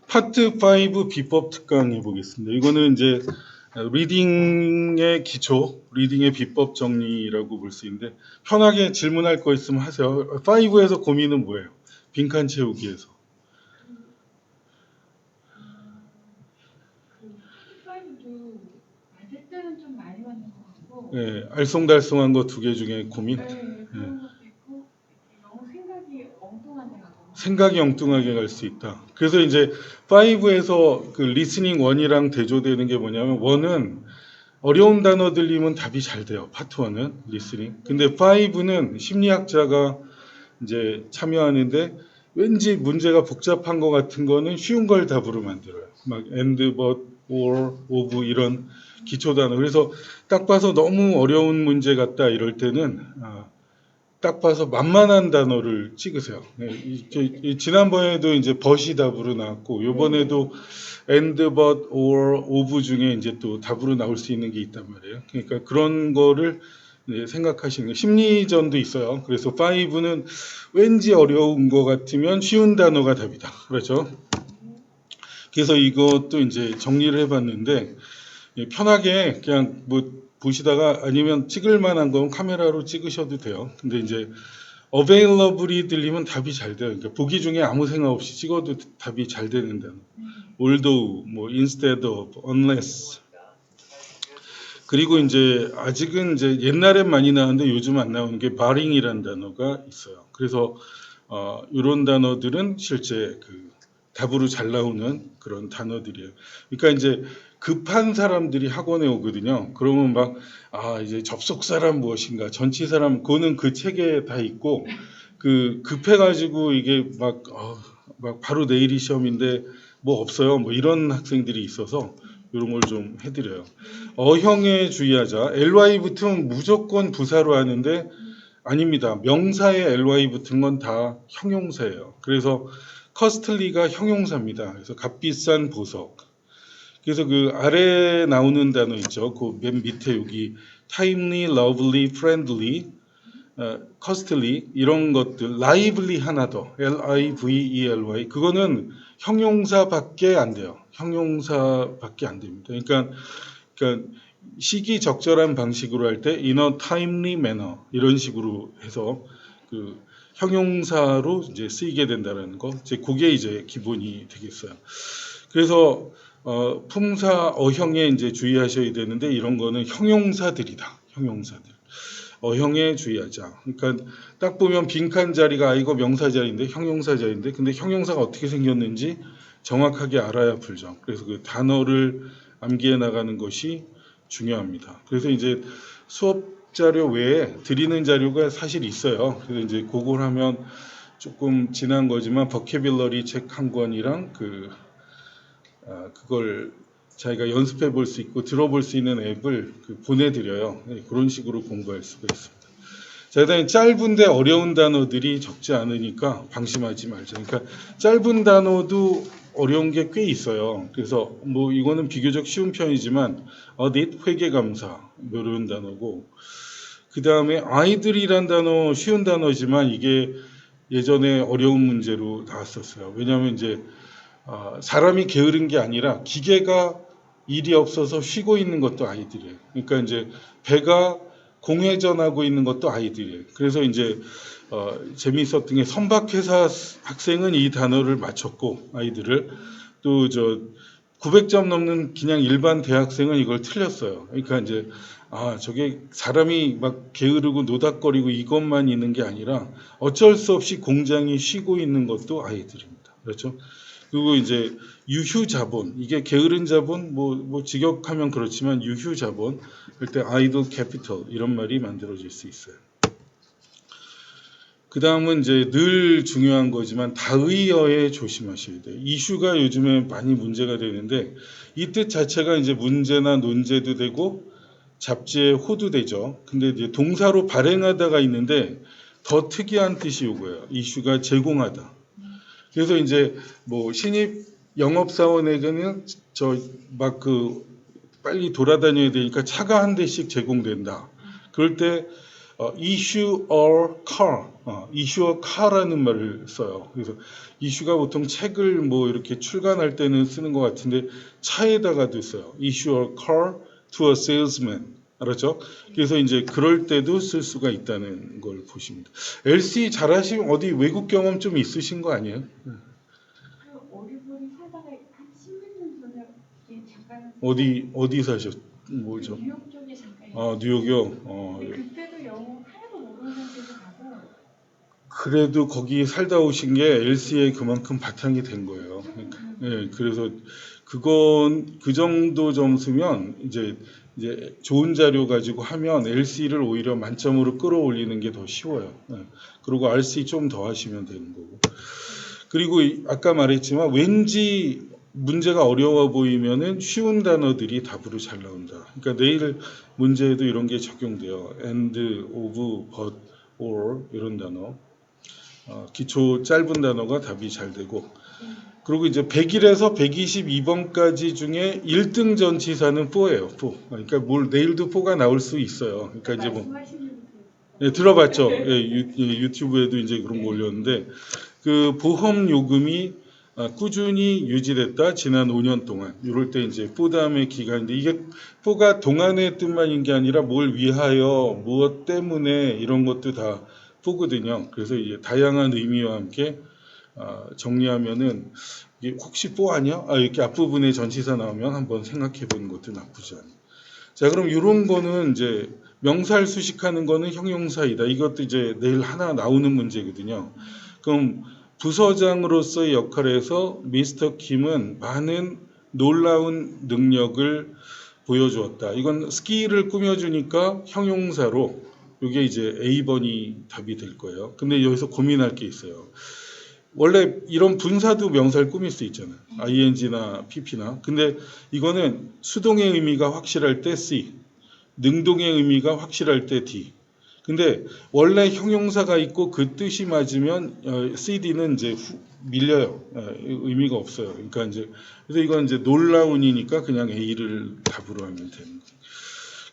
파트 5 비법 특강 해보겠습니다. 이거는 이제 리딩의 기초, 리딩의 비법 정리라고 볼 수 있는데 편하게 질문할 거 있으면 하세요. 5에서 고민은 뭐예요? 빈칸 채우기에서. 파이브도 맞을 때는 좀 많이 맞는 것 같고 네, 알쏭달쏭한 거 두 개 중에 고민? 네, 그런 것도 있고 너무 생각이 엉뚱한 데가 너무 생각이 엉뚱하게 갈 수 있다. 그래서 이제 5에서 그 리스닝 1이랑 대조되는 게 뭐냐면 1은 어려운 단어 들리면 답이 잘 돼요. 파트 1은 리스닝. 근데 5는 심리학자가 이제 참여하는데 왠지 문제가 복잡한 것 같은 거는 쉬운 걸 답으로 만들어요. 막 and, but, or, of 이런 기초 단어. 그래서 딱 봐서 너무 어려운 문제 같다 이럴 때는 딱 봐서 만만한 단어를 찍으세요. 지난번에도 이제 but이 답으로 나왔고 요번에도 and, but, or, of 중에 이제 또 답으로 나올 수 있는 게 있단 말이에요. 그러니까 그런 거를 생각하시는 거. 심리전도 있어요. 그래서 5는 왠지 어려운 것 같으면 쉬운 단어가 답이다. 그렇죠? 그래서 이것도 이제 정리를 해봤는데 편하게 그냥 뭐 보시다가 아니면 찍을 만한 건 카메라로 찍으셔도 돼요. 근데 이제 available이 들리면 답이 잘 돼요. 그러니까 보기 중에 아무 생각 없이 찍어도 답이 잘 되는 단어. although, 뭐 instead of, unless. 그리고 이제 아직은 이제 옛날엔 많이 나왔는데 요즘 안 나오는 게 barring이라는 단어가 있어요. 그래서 이런 단어들은 실제 그 답으로 잘 나오는 그런 단어들이에요. 그러니까 이제 급한 사람들이 학원에 오거든요. 그러면 막 이제 접속사란 무엇인가, 전치사란 그거는 그 책에 다 있고 그 급해가지고 이게 막 바로 내일이 시험인데 뭐 없어요. 뭐 이런 학생들이 있어서 이런 걸 좀 해드려요. 어형에 주의하자. ly 붙으면 무조건 부사로 하는데 아닙니다. 명사에 ly 붙은 건 다 형용사예요. 그래서 costly가 형용사입니다. 그래서 값비싼 보석. 그래서 그 아래 나오는 단어 있죠. 그 맨 밑에 여기 timely, lovely, friendly, costly 이런 것들, lively 하나 더, lively 그거는 형용사밖에 안 돼요. 형용사밖에 안 됩니다. 그러니까 시기적절한 방식으로 할 때 in a timely manner 이런 식으로 해서 그 형용사로 이제 쓰이게 된다는 거, 그게 이제 기본이 되겠어요. 그래서 품사 어형에 이제 주의하셔야 되는데 이런 거는 형용사들이다. 형용사들. 어형에 주의하자. 그러니까 딱 보면 빈칸 자리가 이거 명사 자리인데 형용사 자리인데 근데 형용사가 어떻게 생겼는지 정확하게 알아야 풀죠. 그래서 그 단어를 암기해 나가는 것이 중요합니다. 그래서 이제 수업 자료 외에 드리는 자료가 사실 있어요. 그래서 이제 그걸 하면 조금 지난 거지만 버캐뷸러리 책 한 권이랑 그걸 자기가 연습해 볼 수 있고 들어볼 수 있는 앱을 보내드려요. 그런 식으로 공부할 수가 있습니다. 자, 그다음에 짧은데 어려운 단어들이 적지 않으니까 방심하지 말자. 그러니까 짧은 단어도 어려운 게 꽤 있어요. 그래서 뭐 이거는 비교적 쉬운 편이지만 어딧, 회계감사 이런 단어고 그 다음에 아이들이란 단어 쉬운 단어지만 이게 예전에 어려운 문제로 나왔었어요. 왜냐하면 이제 사람이 게으른 게 아니라 기계가 일이 없어서 쉬고 있는 것도 아이들이에요. 그러니까 이제 배가 공회전하고 있는 것도 아이들이에요. 그래서 이제 재미있었던 게 선박회사 학생은 이 단어를 맞췄고 아이들을 또 900점 넘는 그냥 일반 대학생은 이걸 틀렸어요. 그러니까 이제 저게 사람이 막 게으르고 노닥거리고 이것만 있는 게 아니라 어쩔 수 없이 공장이 쉬고 있는 것도 아이들입니다. 그렇죠? 그리고 이제 유휴자본, 이게 게으른 자본, 뭐 직역하면 그렇지만 유휴자본, 그때 idle capital 이런 말이 만들어질 수 있어요. 그 다음은 이제 늘 중요한 거지만 다의어에 조심하셔야 돼요. 이슈가 요즘에 많이 문제가 되는데 이 뜻 자체가 이제 문제나 논제도 되고 잡지에 호도 되죠. 근데 이제 동사로 발행하다가 있는데 더 특이한 뜻이 이거예요. 이슈가 제공하다. 그래서 이제 뭐 신입 영업사원에게는 빨리 돌아다녀야 되니까 차가 한 대씩 제공된다. 그럴 때 issue or car, issue or car라는 말을 써요. 그래서 issue가 보통 책을 뭐 이렇게 출간할 때는 쓰는 것 같은데 차에다가도 써요. issue or car to a salesman. 알았죠? 그래서 이제 그럴 때도 쓸 수가 있다는 걸 보시면 돼요. LC 잘하시면 어디 외국 경험 좀 있으신 거 아니에요? 그 오리버리 살다가 한 10몇 년 전에 이게 잠깐 어디 사셨? 뭐죠? 뉴욕 쪽에 잠깐 뉴욕이요. 근데 그때도 영어 하나도 모르는 상태에서 가고 그래도 거기 살다 오신 게 LC에 그만큼 바탕이 된 거예요. 그러니까, 예, 그래서 그 정도 점수면 이제 좋은 자료 가지고 하면 LC를 오히려 만점으로 끌어올리는 게 더 쉬워요. 예, 그리고 RC 좀 더 하시면 되는 거고. 그리고 아까 말했지만 왠지 문제가 어려워 보이면은 쉬운 단어들이 답으로 잘 나온다. 그러니까 내일 문제에도 이런 게 적용돼요. and, of, but, or 이런 단어. 기초 짧은 단어가 답이 잘 되고. 그리고 이제 101에서 122번까지 중에 1등 전치사는 4예요. 4. 그러니까 내일도 4가 나올 수 있어요. 그러니까 이제 뭐 예, 들어봤죠. 예, 유튜브에도 이제 그런 거 올렸는데 그 보험 요금이 꾸준히 유지됐다 지난 5년 동안 이럴 때 이제 4 다음의 기간인데 이게 4가 동안의 뜻만인 게 아니라 뭘 위하여 무엇 때문에 이런 것도 다 4거든요. 그래서 이제 다양한 의미와 함께 정리하면은 이게 혹시 4 아니야? 이렇게 앞부분에 전치사 나오면 한번 생각해 보는 것도 나쁘지 않아요. 자, 그럼 이런 거는 이제 명사를 수식하는 거는 형용사이다. 이것도 이제 내일 하나 나오는 문제거든요. 그럼 부서장으로서의 역할에서 미스터 킴은 많은 놀라운 능력을 보여주었다. 이건 스킬을 꾸며주니까 형용사로 이게 이제 A번이 답이 될 거예요. 근데 여기서 고민할 게 있어요. 원래 이런 분사도 명사를 꾸밀 수 있잖아요. ing나 pp나. 근데 이거는 수동의 의미가 확실할 때 C, 능동의 의미가 확실할 때 D. 근데 원래 형용사가 있고 그 뜻이 맞으면 CD는 이제 밀려요. 의미가 없어요. 그러니까 이제 그래서 이건 이제 놀라운이니까 그냥 A를 답으로 하면 되는 거예요.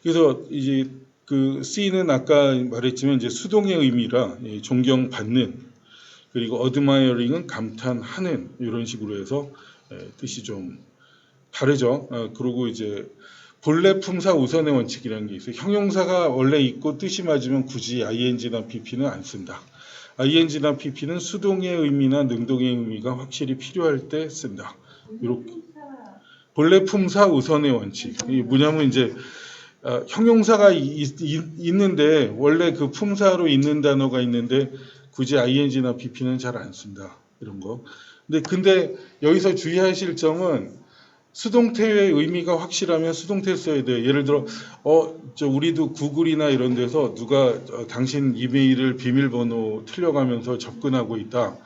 그래서 이제 그 C는 아까 말했지만 이제 수동의 의미라 존경받는 그리고 admiring은 감탄하는 이런 식으로 해서 뜻이 좀 다르죠. 그리고 이제 본래 품사 우선의 원칙이라는 게 있어요. 형용사가 원래 있고 뜻이 맞으면 굳이 ing나 pp는 안 쓴다. ing나 pp는 수동의 의미나 능동의 의미가 확실히 필요할 때 쓴다. 이렇게 본래 품사 우선의 원칙. 이 뭐냐면 이제 형용사가 있는데 원래 그 품사로 있는 단어가 있는데 굳이 ing나 pp는 잘 안 쓴다. 이런 거. 근데 여기서 주의하실 점은 수동태의 의미가 확실하면 수동태 써야 돼요. 예를 들어, 우리도 구글이나 이런 데서 누가 당신 이메일을 비밀번호 틀려가면서 접근하고 있다.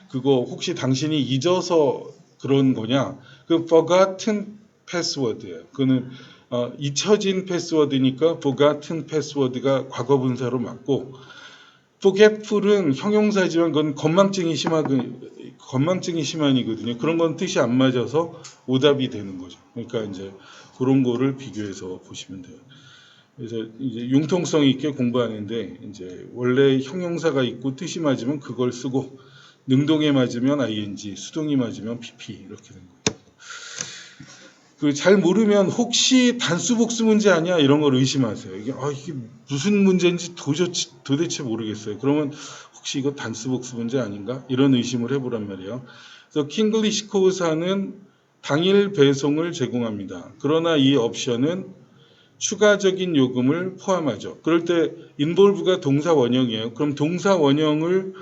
그거 혹시 당신이 잊어서 그런 거냐? 그 forgotten password예요. 그는 잊혀진 패스워드니까 forgotten password가 과거 분사로 맞고 forgetful은 형용사지만 그건 건망증이 심한이거든요. 그런 건 뜻이 안 맞아서 오답이 되는 거죠. 그러니까 이제 그런 거를 비교해서 보시면 돼요. 그래서 이제 융통성 있게 공부하는데 이제 원래 형용사가 있고 뜻이 맞으면 그걸 쓰고 능동에 맞으면 ing, 수동이 맞으면 pp 이렇게 된 거예요. 잘 모르면 혹시 단수 복수 문제 아니야 이런 걸 의심하세요. 이게 무슨 문제인지 도대체 모르겠어요. 그러면 혹시 이거 단수 복수 문제 아닌가 이런 의심을 해보란 말이에요. 그래서 킹글리시 코사는 당일 배송을 제공합니다. 그러나 이 옵션은 추가적인 요금을 포함하죠. 그럴 때 involve가 동사 원형이에요. 그럼 동사 원형을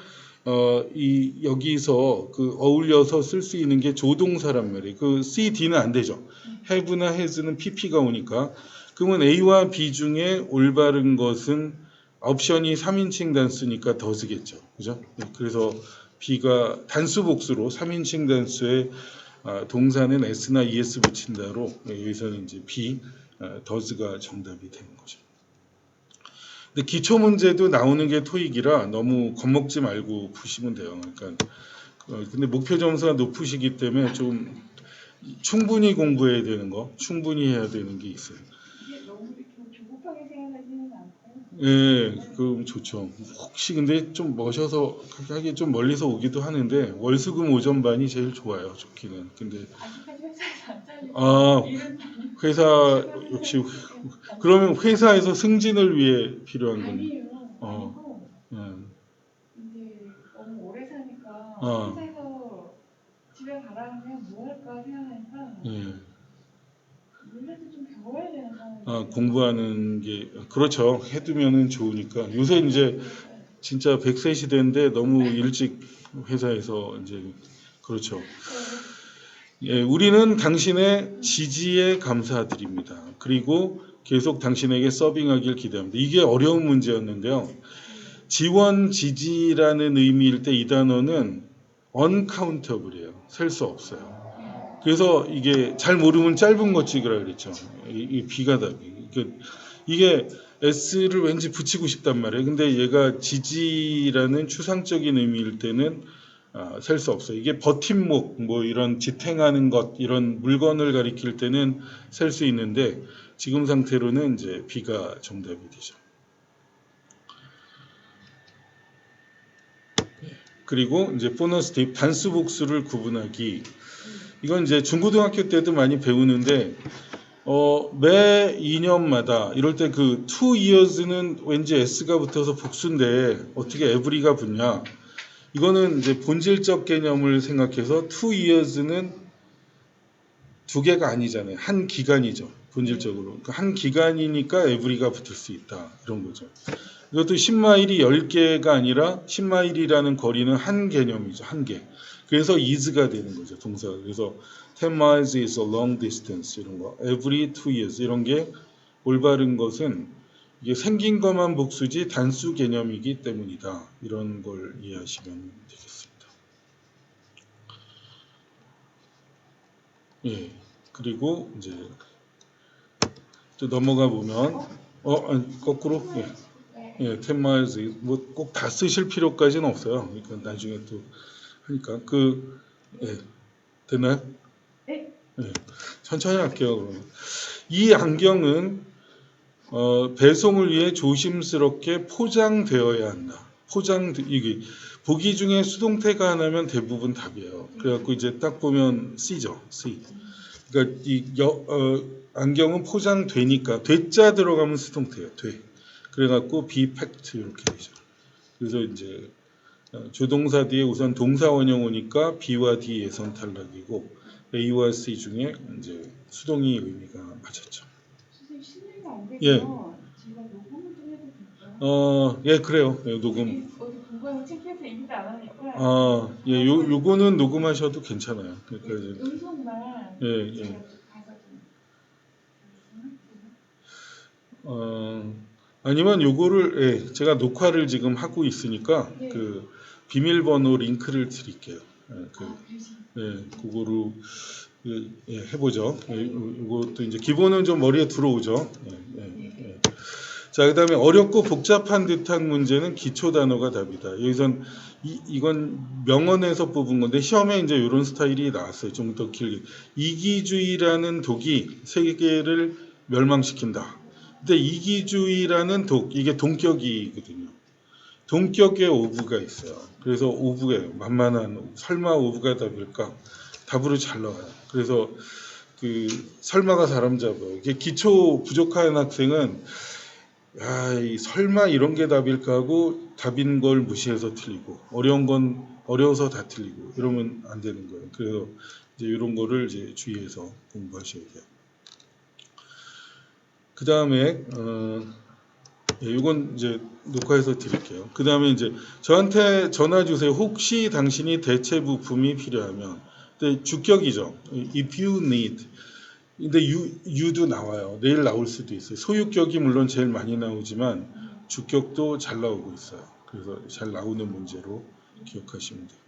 여기서 어울려서 쓸 수 있는 게 조동사란 말이에요. 그 CD는 안 되죠. have나 has는 pp가 오니까. 그러면 A와 B 중에 올바른 것은 옵션이 3인칭 단수니까 does겠죠. 그죠? 그래서 B가 단수 복수로 3인칭 단수에 동사는 S나 ES 붙인다로 여기서는 이제 B, does가 정답이 되는 거죠. 근데 기초 문제도 나오는 게 토익이라 너무 겁먹지 말고 푸시면 돼요. 그러니까 근데 목표 점수가 높으시기 때문에 좀 충분히 공부해야 되는 거, 충분히 해야 되는 게 있어요. 이게 너무 이렇게 조급하게 생각하지는 않고 예, 그럼 좋죠. 혹시 근데 좀 머셔서 하기 좀 멀리서 오기도 하는데 월수금 오전반이 제일 좋아요. 좋기는. 근데 아직까지 회사에서 안 잘리고 아 일은 회사 지금 역시 회사에서 그러면 회사에서 승진을 위해 필요한 건 아니에요. 어, 아니고 예, 이제 너무 오래 사니까 어, 회사에서 집에 가라 하면 뭐 할까 생각하니까 예. 물려도 좀 배워야 되는 아, 상황이에요. 공부하는 게 그렇죠. 해두면은 좋으니까. 요새 이제 진짜 100세 시대인데 너무 일찍 회사에서 이제 그렇죠. 예, 우리는 당신의 지지에 감사드립니다. 그리고 계속 당신에게 서빙하길 기대합니다. 이게 어려운 문제였는데요. 지원 지지라는 의미일 때 이 단어는 uncountable이에요. 셀 수 없어요. 그래서 이게 잘 모르면 짧은 거 찍으라 그랬죠. 이 B가 답이. 이게 S를 왠지 붙이고 싶단 말이에요. 근데 얘가 지지라는 추상적인 의미일 때는 셀 수 없어요. 이게 버팀목, 뭐 이런 지탱하는 것, 이런 물건을 가리킬 때는 셀 수 있는데 지금 상태로는 이제 B가 정답이 되죠. 그리고 이제 보너스 팁, 단수 복수를 구분하기. 이건 이제 중고등학교 때도 많이 배우는데 매 2년마다 이럴 때 그 2years는 왠지 S가 붙어서 복수인데 어떻게 every가 붙냐? 이거는 이제 본질적 개념을 생각해서 2years는 두 개가 아니잖아요. 한 기간이죠. 본질적으로. 그러니까 한 기간이니까 every가 붙을 수 있다. 이런 거죠. 이것도 10마일이 10개가 아니라 10마일이라는 거리는 한 개념이죠. 한 개. 그래서 is가 되는 거죠. 동사가. 그래서 10 miles is a long distance 이런 거. every 2 years 이런 게 올바른 것은 이게 생긴 것만 복수지 단수 개념이기 때문이다. 이런 걸 이해하시면 되겠습니다. 예. 그리고 이제 또 넘어가 보면 아니, 거꾸로 예. 예, 10 miles 뭐꼭 다 쓰실 필요까지는 없어요. 그러니까 나중에 또 하니까 예, 됐나요? 네. 예, 천천히 할게요. 그러면 이 안경은 배송을 위해 조심스럽게 포장되어야 한다. 이게 보기 중에 수동태가 하나면 대부분 답이에요. 그래갖고 이제 딱 보면 C죠. C. 그러니까 안경은 포장되니까 되자 들어가면 수동태예요. 돼. 그래갖고 be packed 이렇게 되죠. 그래서 이제 조동사 뒤에 우선 동사 원형 오니까 B와 D 예선 탈락이고 A와 C 중에 이제 수동이 의미가 맞았죠. 선생님 실례가 안 예, 되면 제가 녹음을 좀 해도 될까요? 예 그래요. 예, 녹음. 어디 공부하면 창피해서 얘기도 안 하니까 예, 요거는 녹음하셔도 괜찮아요. 그러니까 이제 음성만 예, 제가 예. 가서 좀 아니면 요거를 제가 녹화를 지금 하고 있으니까 네. 그 비밀번호 링크를 드릴게요. 그러시 그거로 해보죠. 이것도 이제 기본은 좀 머리에 들어오죠. 자, 그다음에 어렵고 복잡한 듯한 문제는 기초 단어가 답이다. 여기선 이건 명언에서 뽑은 건데 시험에 이제 이런 스타일이 나왔어요. 좀 더 길게. 이기주의라는 독이 세계를 멸망시킨다. 근데 이기주의라는 독, 이게 동격이거든요. 동격의 오브가 있어요. 그래서 오브에 만만한 설마 오브가 답일까? 답으로 잘 나와요. 그래서 설마가 사람 잡아요. 이게 기초 부족한 학생은 이 설마 이런 게 답일까 하고 답인 걸 무시해서 틀리고 어려운 건 어려워서 다 틀리고 이러면 안 되는 거예요. 그래서 이제 이런 거를 이제 주의해서 공부하셔야 돼요. 그 다음에 이건 이제 녹화해서 드릴게요. 그 다음에 이제 저한테 전화 주세요. 혹시 당신이 대체 부품이 필요하면. 근데 주격이죠. If you need. 근데 you도 나와요. 내일 나올 수도 있어요. 소유격이 물론 제일 많이 나오지만 주격도 잘 나오고 있어요. 그래서 잘 나오는 문제로 기억하시면 됩니다.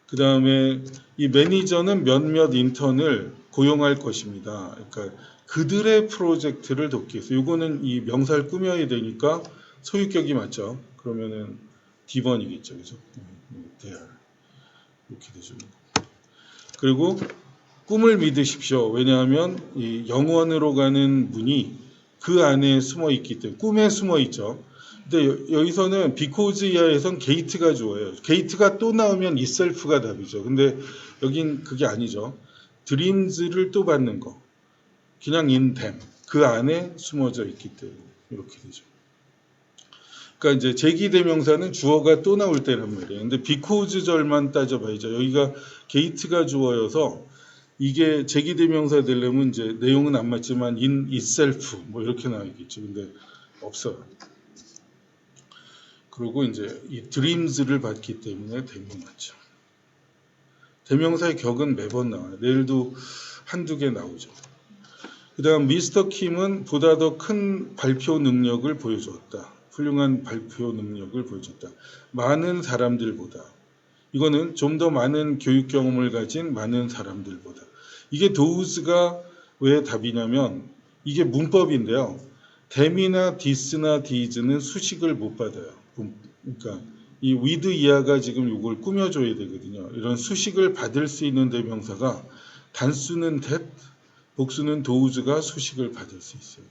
그 다음에 이 매니저는 몇몇 인턴을 고용할 것입니다. 그러니까 그들의 프로젝트를 돕기 위해서 이거는 이 명사를 꾸며야 되니까 소유격이 맞죠. 그러면은 D번이겠죠. 그죠? 대할 이렇게 되죠. 그리고 꿈을 믿으십시오. 왜냐하면 이 영원으로 가는 문이 그 안에 숨어 있기 때문에 꿈에 숨어 있죠. 근데 여기서는 because 이하에선 게이트가 주어요. 게이트가 또 나오면 itself가 답이죠. 근데 여긴 그게 아니죠. dreams를 또 받는 거. 그냥 in them. 그 안에 숨어져 있기 때문에 이렇게 되죠. 그러니까 이제 제기대명사는 주어가 또 나올 때란 말이에요. 근데 because 절만 따져봐야죠. 여기가 게이트가 주어여서 이게 제기대명사 되려면 이제 내용은 안 맞지만 in itself 뭐 이렇게 나와야겠죠. 근데 없어요. 그리고 이제 이 dreams를 받기 때문에 대명 맞죠. 대명사의 격은 매번 나와요. 내일도 한두 개 나오죠. 그 다음 미스터 킴은 보다 더 큰 발표 능력을 보여주었다. 훌륭한 발표 능력을 보여줬다. 많은 사람들보다. 이거는 좀 더 많은 교육 경험을 가진 많은 사람들보다. 이게 does가 왜 답이냐면 이게 문법인데요. them이나 this나 these는 수식을 못 받아요. 그러니까 이 with 이하가 지금 이걸 꾸며줘야 되거든요. 이런 수식을 받을 수 있는 대명사가 단수는 that, 복수는 does가 수식을 받을 수 있어요.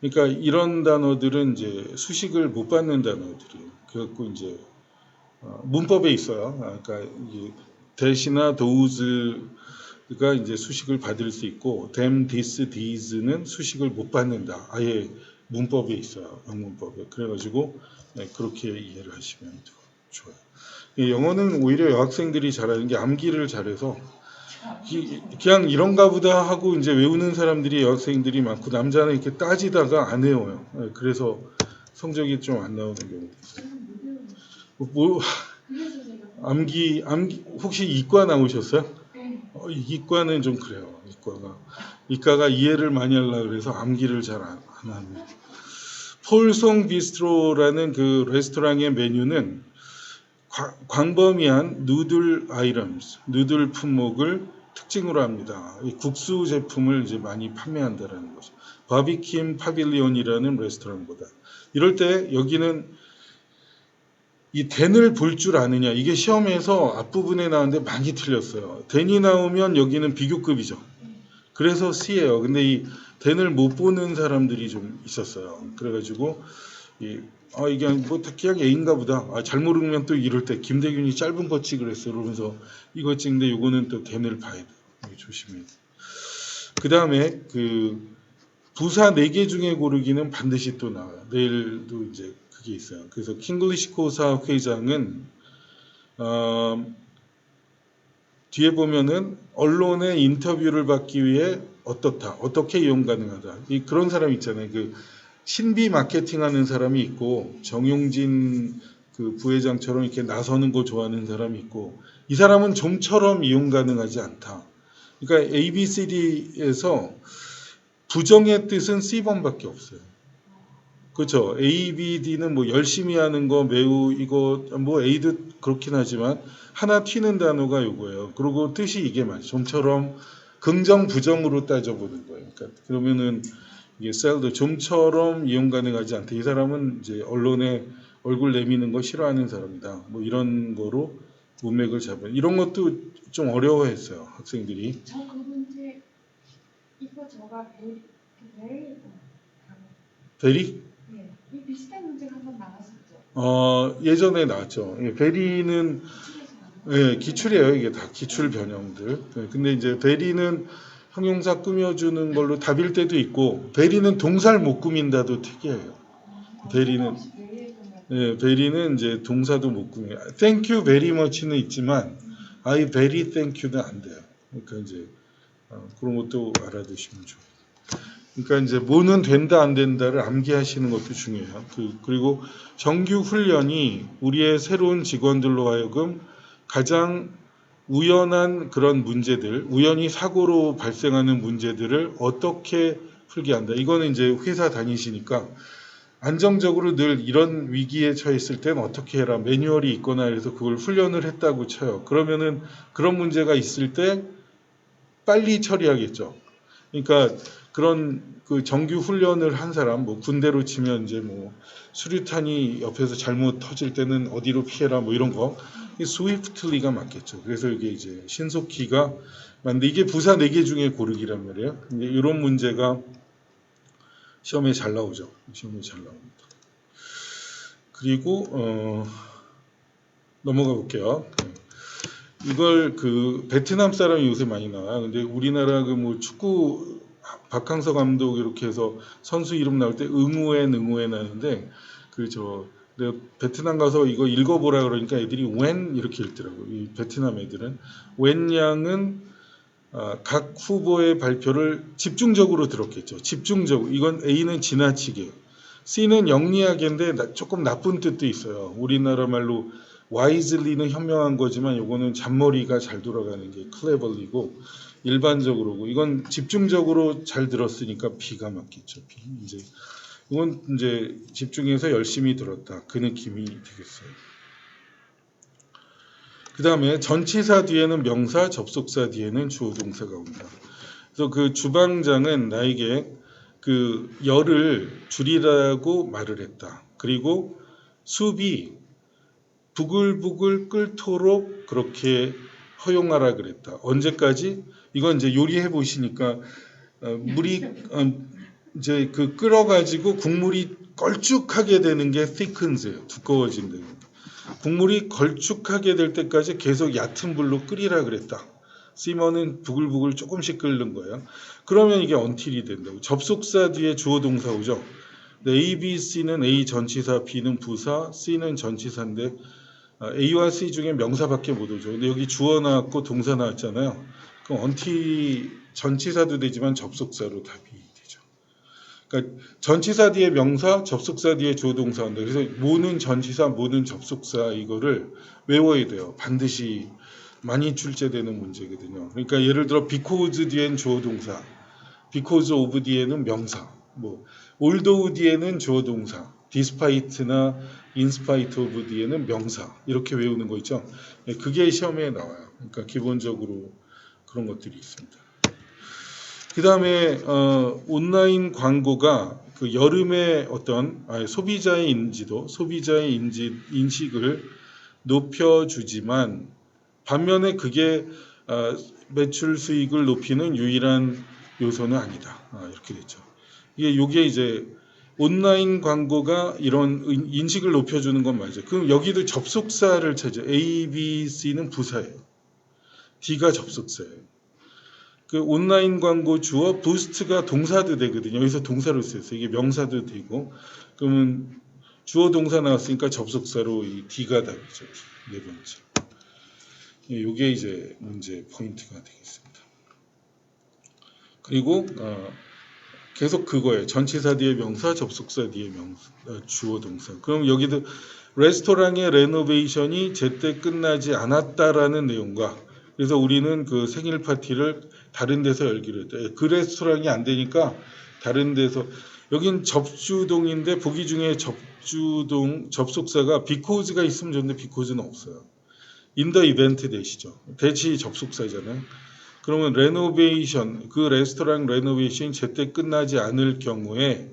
그러니까 이런 단어들은 이제 수식을 못 받는 단어들이에요. 그래갖고 이제 문법에 있어요. 그러니까 이 that이나 those가 이제 수식을 받을 수 있고 them, this, these는 수식을 못 받는다. 아예 문법에 있어요. 영문법에. 그래가지고 그렇게 이해를 하시면 좋아요. 영어는 오히려 여학생들이 잘하는 게 암기를 잘해서 그냥 이런가 보다 하고 이제 외우는 사람들이 여학생들이 많고 남자는 이렇게 따지다가 안 외워요. 그래서 성적이 좀 안 나오는 경우도 있어요. 뭐 암기 혹시 이과 나오셨어요? 이과는 좀 그래요. 이과가 이해를 많이 하려고 그래서 암기를 잘 안 합니다. 폴송 비스트로라는 그 레스토랑의 메뉴는 광범위한 누들 아이템스, 누들 품목을 특징으로 합니다. 이 국수 제품을 이제 많이 판매한다라는 거죠. 바비킴 파빌리온이라는 레스토랑보다. 이럴 때 여기는 이 then을 볼 줄 아느냐. 이게 시험에서 앞부분에 나오는데 많이 틀렸어요. then이 나오면 여기는 비교급이죠. 그래서 C예요. 근데 이 then을 못 보는 사람들이 좀 있었어요. 그래가지고 이게 뭐 그냥 A인가 보다. 잘 모르면 또 이럴 때 김대균이 짧은 거 찍으랬어. 그러면서 이거 찍는데 요거는 또 then을 봐야 돼요. 조심해야 돼요. 그 다음에 그 부사 4개 중에 고르기는 반드시 또 나와요. 내일도 이제 그게 있어요. 그래서 킹글리시 코사 회장은 뒤에 보면은 언론의 인터뷰를 받기 위해 어떻게 이용 가능하다. 그런 사람 있잖아요. 그 신비 마케팅하는 사람이 있고 정용진 그 부회장처럼 이렇게 나서는 거 좋아하는 사람이 있고 이 사람은 좀처럼 이용 가능하지 않다. 그러니까 ABCD에서 부정의 뜻은 C번밖에 없어요. 그렇죠. A, B, D는 뭐 열심히 하는 거 매우 이거 뭐 A도 그렇긴 하지만 하나 튀는 단어가 이거예요. 그리고 뜻이 이게 맞죠. 좀처럼 긍정 부정으로 따져보는 거예요. 그러니까 그러면은 이게 셀도 좀처럼 이용 가능하지 않다. 이 사람은 이제 언론에 얼굴 내미는 거 싫어하는 사람이다. 뭐 이런 거로 문맥을 잡아. 이런 것도 좀 어려워했어요. 학생들이. 저 그 문제 이거 저가 베리 베리? 네, 이 비슷한 문제가 한번 나왔었죠. 예전에 나왔죠. 베리는 기출이에요. 이게 다 기출 변형들. 근데 이제 베리는 형용사 꾸며주는 걸로 답일 때도 있고, 베리는 동사를 못 꾸민다도 특이해요. 베리는 이제 동사도 못 꾸며요. Thank you very much는 있지만, I very thank you는 안 돼요. 그러니까 이제 그런 것도 알아두시면 좋아요. 그러니까 이제 뭐는 된다 안 된다를 암기하시는 것도 중요해요. 그리고 정규 훈련이 우리의 새로운 직원들로 하여금 가장 우연한 그런 문제들, 우연히 사고로 발생하는 문제들을 어떻게 풀게 한다. 이거는 이제 회사 다니시니까 안정적으로 늘 이런 위기에 처했을 때는 어떻게 해라. 매뉴얼이 있거나 해서 그걸 훈련을 했다고 쳐요. 그러면은 그런 문제가 있을 때 빨리 처리하겠죠. 그러니까 그런 그 정규 훈련을 한 사람, 뭐 군대로 치면 이제 뭐 수류탄이 옆에서 잘못 터질 때는 어디로 피해라 뭐 이런 거, 이 스위프틀리가 맞겠죠. 그래서 이게 이제 신속히가 맞는데 이게 부사 4개 중에 고르기란 말이에요. 이제 이런 문제가 시험에 잘 나오죠. 시험에 잘 나옵니다. 그리고 넘어가 볼게요. 이걸 그 베트남 사람이 요새 많이 나와. 근데 우리나라 그 뭐 축구 박항서 감독 이렇게 해서 선수 이름 나올 때 응우엔 하는데 그 내가 베트남 가서 이거 읽어보라 그러니까 애들이 웬 이렇게 읽더라고. 이 베트남 애들은 웬 양은 각 후보의 발표를 집중적으로 들었겠죠. 집중적으로. 이건 A는 지나치게. C는 영리하게인데 조금 나쁜 뜻도 있어요. 우리나라 말로 wisely는 현명한 거지만 요거는 잔머리가 잘 돌아가는 게 cleverly고 일반적으로고 이건 집중적으로 잘 들었으니까 B가 맞겠죠. B. 이건 이제 집중해서 열심히 들었다. 그 느낌이 되겠어요. 그 다음에 전치사 뒤에는 명사, 접속사 뒤에는 주어 동사가 온다. 그래서 그 주방장은 나에게 그 열을 줄이라고 말을 했다. 그리고 숲이 부글부글 끓도록 그렇게 허용하라 그랬다. 언제까지? 이건 이제 요리해 보시니까 물이 이제 그 끓어가지고 국물이 걸쭉하게 되는 게 thickens예요. 두꺼워진다는 거. 국물이 걸쭉하게 될 때까지 계속 얕은 불로 끓이라 그랬다. simmer는 부글부글 조금씩 끓는 거예요. 그러면 이게 until이 된다고. 접속사 뒤에 주어 동사 오죠. A, B, C는 A 전치사, B는 부사, C는 전치사인데 A와 C 중에 명사밖에 못 오죠. 근데 여기 주어 나왔고 동사 나왔잖아요. 그럼 until 전치사도 되지만 접속사로 답이 되죠. 그러니까 전치사 뒤에 명사, 접속사 뒤에 주어 동사 온다. 그래서 뭐는 전치사, 뭐는 접속사 이거를 외워야 돼요. 반드시 많이 출제되는 문제거든요. 그러니까 예를 들어 because 뒤엔 주어 동사, because of 뒤에는 명사, 뭐 although 뒤에는 주어 동사, despite나 in spite of 뒤에는 명사 이렇게 외우는 거 있죠. 그게 시험에 나와요. 그러니까 기본적으로 그런 것들이 있습니다. 그 다음에 온라인 광고가 그 여름의 어떤 소비자의 인지도, 소비자의 인식을 높여주지만 반면에 그게 매출 수익을 높이는 유일한 요소는 아니다. 이렇게 됐죠. 이게 이제 온라인 광고가 이런 인식을 높여주는 건 맞아요. 그럼 여기도 접속사를 찾죠. A, B, C는 부사예요. D가 접속사예요. 그 온라인 광고 주어 부스트가 동사도 되거든요. 여기서 동사로 쓰였어요. 이게 명사도 되고 그러면 주어 동사 나왔으니까 접속사로 이 D가 답이죠. 네 번째. 이게 이제 문제 포인트가 되겠습니다. 그리고 계속 그거예요. 전치사 뒤에 명사, 접속사 뒤에 주어 동사. 그럼 여기도 레스토랑의 레노베이션이 제때 끝나지 않았다라는 내용과 그래서 우리는 그 생일 파티를 다른 데서 열기로 했다. 그 레스토랑이 안 되니까 다른 데서 여긴 접주동인데 보기 중에 접주동 접속사가 because가 있으면 좋은데 because는 없어요. in the event 대시죠. 대시 접속사잖아요. 그러면 레노베이션, 그 레스토랑 레노베이션이 제때 끝나지 않을 경우에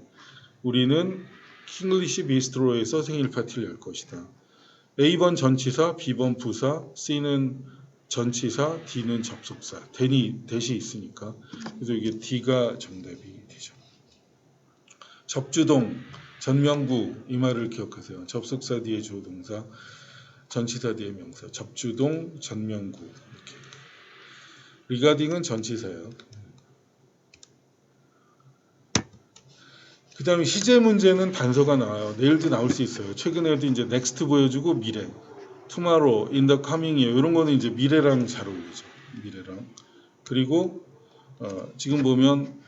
우리는 킹글리시 비스트로에서 생일 파티를 열 것이다. A번 전치사, B번 부사, C는 전치사, D는 접속사. 대시 있으니까. 그래서 이게 D가 정답이 되죠. 접주동, 전명구 이 말을 기억하세요. 접속사 뒤에 주어 동사, 전치사 뒤에 명사. 접주동, 전명구 이렇게. regarding은 전치사예요. 그 다음에 시제 문제는 단서가 나와요. 내일도 나올 수 있어요. 최근에도 이제 next 보여주고 미래, tomorrow, in the coming year 이런 거는 이제 미래랑 잘 어울리죠. 미래랑. 그리고 지금 보면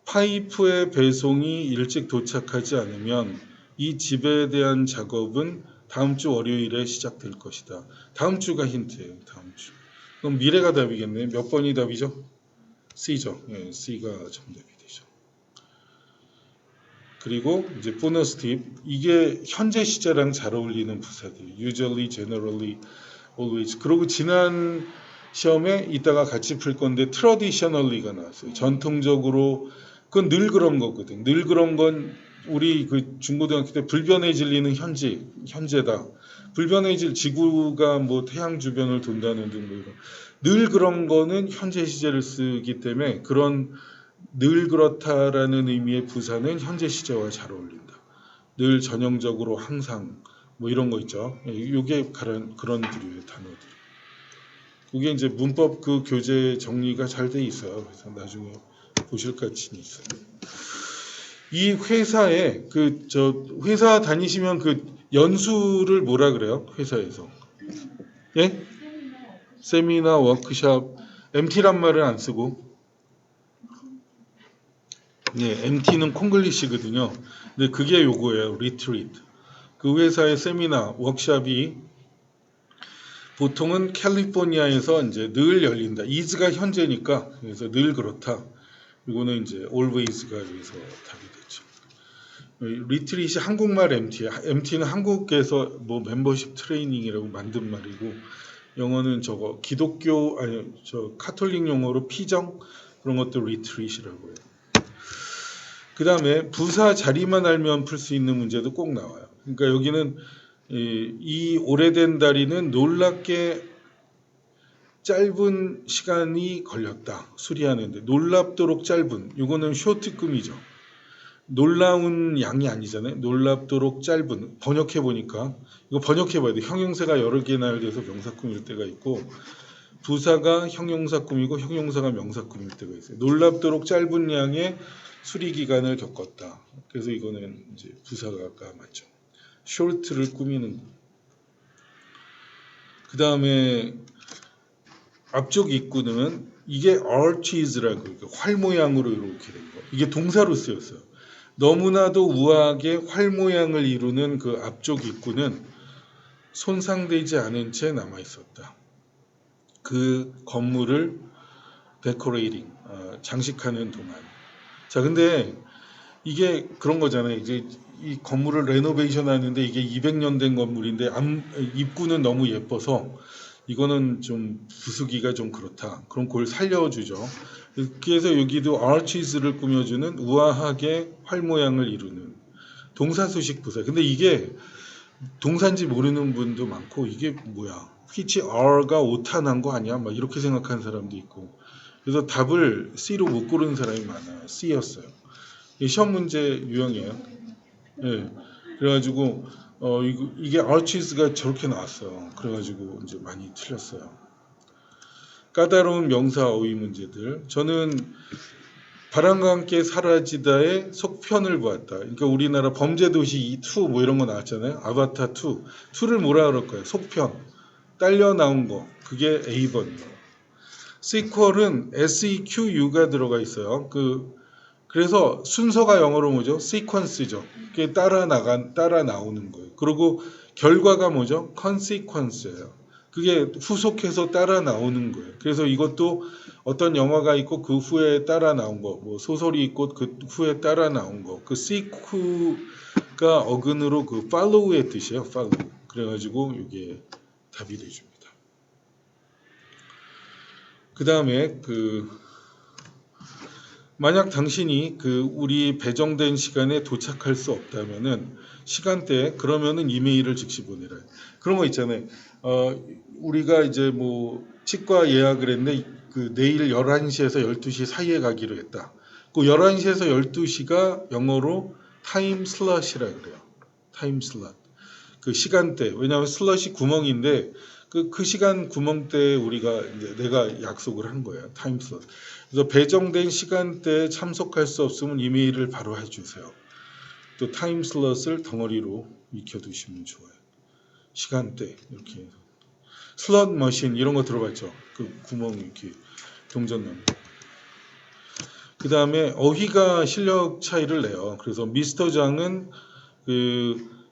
파이프의 배송이 일찍 도착하지 않으면 이 집에 대한 작업은 다음 주 월요일에 시작될 것이다. 다음 주가 힌트예요. 다음 주. 그럼 미래가 답이겠네. 몇 번이 답이죠? C죠. 네, C가 정답이 되죠. 그리고 이제 보너스 팁. 이게 현재 시제랑 잘 어울리는 부사들. usually, generally, always. 그리고 지난 시험에 이따가 같이 풀 건데 traditionally가 나왔어요. 전통적으로. 그건 늘 그런 거거든. 늘 그런 건 우리 그 중고등학교 때 불변의 진리는 현재다. 불변의 질 지구가 뭐 태양 주변을 돈다는 등 뭐 이런 늘 그런 거는 현재 시제를 쓰기 때문에 그런 늘 그렇다라는 의미의 부사는 현재 시제와 잘 어울린다. 늘 전형적으로 항상 뭐 이런 거 있죠. 이게 그런 부류의 단어들. 그게 이제 문법 그 교재 정리가 잘 돼 있어요. 그래서 나중에 보실 가치는 있어요. 이 회사에 회사 다니시면 그 연수를 뭐라 그래요? 회사에서. 예? 세미나, 워크숍, MT란 말을 안 쓰고, 예, MT는 콩글리시거든요. 근데 그게 요거예요, 리트리트. 그 회사의 세미나, 워크숍이 보통은 캘리포니아에서 이제 늘 열린다. is가 현재니까 그래서 늘 그렇다. 이거는 이제 always가 여기서 답이 됐죠. 리트릿이 한국말 MT야. MT는 한국에서 뭐 멤버십 트레이닝이라고 만든 말이고 영어는 저거 기독교 아니 저 카톨릭 용어로 피정 그런 것도 리트릿이라고 해요. 그 다음에 부사 자리만 알면 풀 수 있는 문제도 꼭 나와요. 그러니까 여기는 이 오래된 다리는 놀랍게 짧은 시간이 걸렸다. 수리하는데 놀랍도록 짧은 이거는 쇼트급이죠. 놀라운 양이 아니잖아요. 놀랍도록 짧은 번역해 보니까 이거 번역해 봐야 돼. 형용사가 여러 개 나열돼서 명사꿈일 때가 있고 부사가 형용사꿈이고 형용사가 명사꿈일 때가 있어요. 놀랍도록 짧은 양의 수리 기간을 겪었다. 그래서 이거는 이제 부사가 아까 맞죠. short를 꾸미는 거. 그 다음에 앞쪽 입구는 이게 arches라고 활 모양으로 이렇게 된 거. 이게 동사로 쓰였어요. 너무나도 우아하게 활 모양을 이루는 그 앞쪽 입구는 손상되지 않은 채 남아 있었다. 그 건물을 데코레이팅, 장식하는 동안. 자, 근데 이게 그런 거잖아요. 이제 이 건물을 레노베이션 하는데 이게 200년 된 건물인데 입구는 너무 예뻐서 이거는 좀 부수기가 좀 그렇다. 그럼 그걸 살려주죠. 그래서 여기도 arches를 꾸며주는 우아하게 활 모양을 이루는 동사수식 부사. 근데 이게 동사인지 모르는 분도 많고 이게 뭐야? which are가 오타난 거 아니야? 막 이렇게 생각하는 사람도 있고. 그래서 답을 C로 못 고르는 사람이 많아요. C였어요. 시험 문제 유형이에요. 예. 그래가지고 이게 arches가 저렇게 나왔어요. 그래가지고 이제 많이 틀렸어요. 까다로운 명사 어휘 문제들. 저는 바람과 함께 사라지다의 속편을 보았다. 그러니까 우리나라 범죄도시 2 뭐 이런 거 나왔잖아요. 아바타 2. 2를 뭐라 그럴 거예요? 속편. 딸려 나온 거. 그게 A번이에요. sequel은 SEQU가 들어가 있어요. 그래서 순서가 영어로 뭐죠? sequence죠. 그게 따라 나오는 거예요. 그리고 결과가 뭐죠? consequence예요. 그게 후속해서 따라 나오는 거예요. 그래서 이것도 어떤 영화가 있고 그 후에 따라 나온 거, 뭐 소설이 있고 그 후에 따라 나온 거, 그 sequ가 어근으로 그 follow의 뜻이에요. follow. 그래가지고 이게 답이 되줍니다. 그 다음에 만약 당신이 우리 배정된 시간에 도착할 수 없다면은 시간대 그러면은 이메일을 즉시 보내라. 그런 거 있잖아요. 우리가 이제 뭐 치과 예약을 했는데 내일 11시에서 12시 사이에 가기로 했다. 그 11시에서 12시가 영어로 타임 슬롯이라 그래요. 타임 슬롯. 그 시간대. 왜냐하면 슬롯이 구멍인데 그 시간 구멍대에 우리가 이제 내가 약속을 한 거예요. 타임 슬롯. 그래서 배정된 시간대에 참석할 수 없으면 이메일을 바로 해주세요. 또 타임 슬롯을 덩어리로 익혀두시면 좋아요. 시간대 이렇게 해서. 슬롯 머신 이런 거 들어봤죠? 그 구멍 이렇게 동전나무. 그 다음에 어휘가 실력 차이를 내요. 그래서 미스터 장은